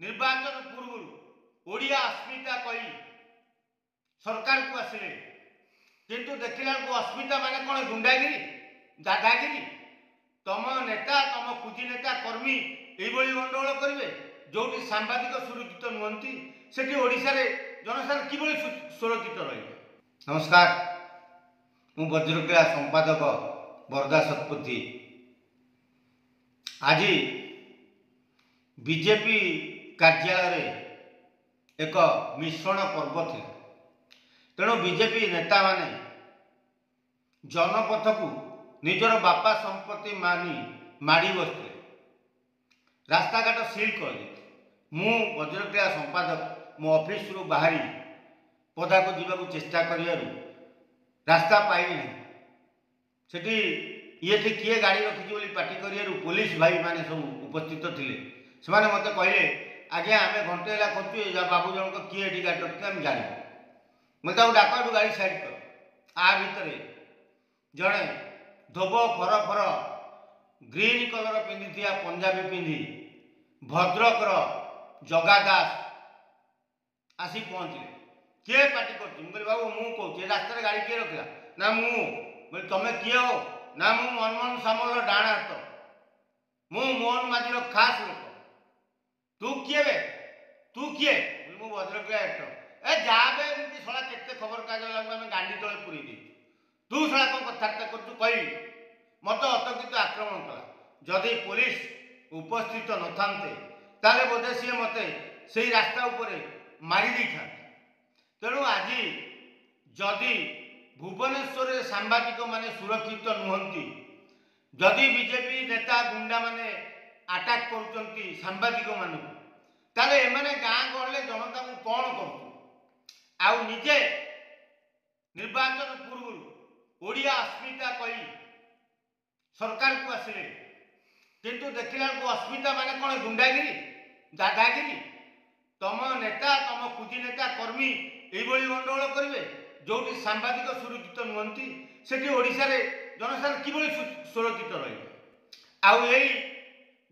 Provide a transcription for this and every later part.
निर्वाचन पूर्व ओडिया अस्मिता कही सरकार को आसिले किंतु देखला को अस्मिता माने कौन गुंडागिरी दादागिरी तम नेता तम कुजी नेता कर्मी यही गंडगोल करेंगे जो सांबादिक सुरक्षित नुहति से ओडिशा रे जनसाधारण किभली सुरक्षित रही। नमस्कार, मु वज्रक्रिया संपादक बरदा शतपथी। आज बीजेपी कार्यालय एक मिश्रण पर्व थी, तेणु बीजेपी नेता माने जनपथ को निजर बापा संपत्ति मानी माड़ी बसते, रास्ताघाट सिल कर मु वज्रक्रिया संपादक मो ऑफिस रु बाहरी पदा को जीवा चेष्टा कर रास्ता पाइली सेठी ये किए गाड़ी रखी पार्टी कर पुलिस भाई माने सब उपस्थित थिले। से मत कहले आज्ञा आम घंटे है खोजु बाबू जनक किए गाड़ी रखते आम जान मतलब डाक गाड़ी साइड कर आ भितर जड़े धोब फर फर ग्रीन कलर पिंधि पंजाबी पिंधि भद्रकर जगा दास आसी पहुँचले। किए पार्टी कर बाबू मु कौच रास्तार गाड़ी किए रखला ना मु तमें किए हो ना मु मनमोहन सामल डाण हाथ मु मोहन माझी खास लोक तू किए बे तू किए मु भद्रक्रिया ए जाबे शला केते खबर कागज आम गांडी तले पूरी दी तू शला कौन कथबार्ता कर कही मत अतर्कित आक्रमण कला। जदि पुलिस उपस्थित न थांते ताले बोधे सी मते से रास्ता उपरे मारी दी था। तेणु आज जदि भुवनेश्वर सांबादिक माने सुरक्षित नुहति जदि बीजेपी नेता गुंडा माने अटैक कर सांबादिक मान ताले एमाने गाँ गहले जनता को कौन कर निजे निर्वाचन पूर्व ओडिया अस्मिता कही सरकार को आसिले किंतु देखला को अस्मिता माने कौन गुंडागिरी दादागिरी तम नेता तम कुजी नेता कर्मी यही गंडगोल करेंगे जो सांबादिक सुरक्षित नुहति से ओडिशा रे जनसाधारण किभली सुरक्षित रही।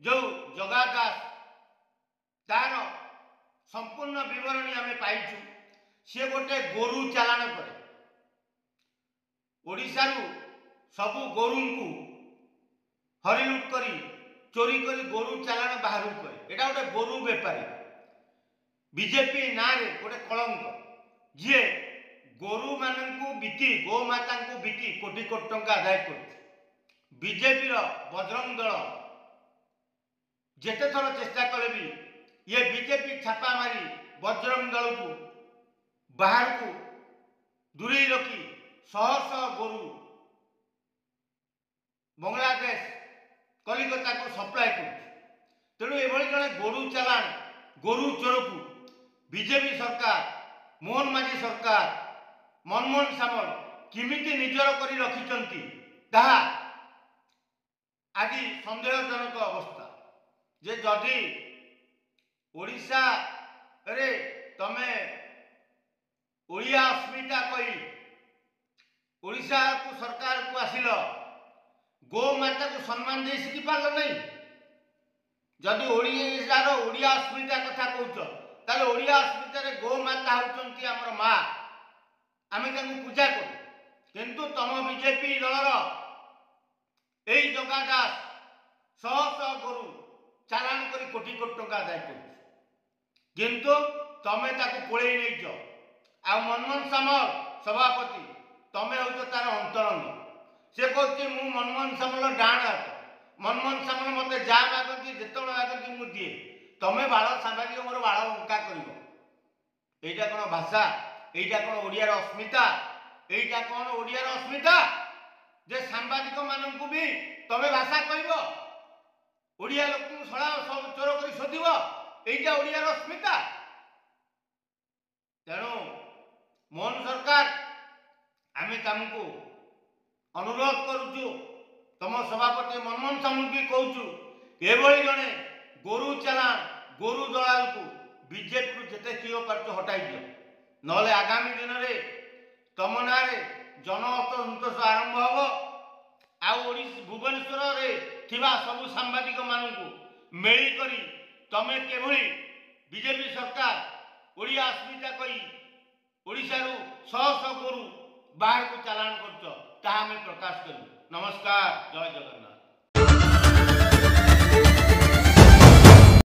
जो जगा दास तार संपूर्ण विवरणी आम पाइछु सी गोटे गोरु चालाण करे ओडिशा सबु गोरु को हरिलुट करी चोरी करी गोरु चालाण बाहर करे एटा गोटे गोरु बेपारी बीजेपी ना रे गोटे कलंक जी गोरु मानू बिकी गोमाता को बिकी कोटी कोटी टंका आदाय कर बीजेपी बजरंग दल जेते थर चेष्टा कले भी ये बीजेपी छापा मारी बजरंग दल को बाहर को दूरी रखी शह शह गोरु बांग्लादेश कलिकता को सप्लाय कर। तेणु ये जड़े गोरु चालाण गोरु चोर को बीजेपी सरकार मोहन माझी सरकार मनमोहन सामल किमिति निजर कर रखिंट ताहा आज सन्देहजनक अवस्था जे जदि ओडिशा रे तमे ओडिया अस्मिता कही ओडिशा को सरकार को आसिल गो माता को सम्मान दे शिखी पार नहीं जदि ओडिशार ओडिया अस्मिता कथा कौच ताले ओडिया अस्मिता रे गो माता होचंती हमर माँ आमे तांको पूजा करू किंतु तम बीजेपी दलर एई जगा दास शह शह गोरु चालाण करी कोटी कोटी टंका आदाय कर किंतु तमे ताको कोड़े नहीं आ मनमोहन सामल सभापति तमे हो तार अंतरंग से कहते मु मनमोहन सामल डाण हाथ मनमोहन सामल मत जा मागती जिते मागती मु दिए तमे बाल सांबादिक मोर बाल अंका कर एटा कौन भाषा एटा कौन ओडियार अस्मिता एटा कौन ओडियार अस्मिता जे सांबादिक मानू भी तमे भाषा कह ओडिया लोक सड़ा सब चोर कर शोध एटा ओडियार अस्मिता। तेणु मोहन सरकार आम तुमको अनुरोध करुचु तम सभापति मनमोहन सामल भी कहूँ एभली जड़े गोरु चालाण गोरु दलाल को बीजेपी जिते किए पार्च हटाई दियो नले आगामी दिन में तम ना जन असंतोष आरंभ हम भुवनेश्वर रे थिबा सबु सांबादिक मानू मेली करी तमे केभली बीजेपी सरकार ओडिया अस्मिता कही ओडिशारू शह शह गोरु बाहर को चालान कर प्रकाश करूँ। नमस्कार, जय जगन्नाथ।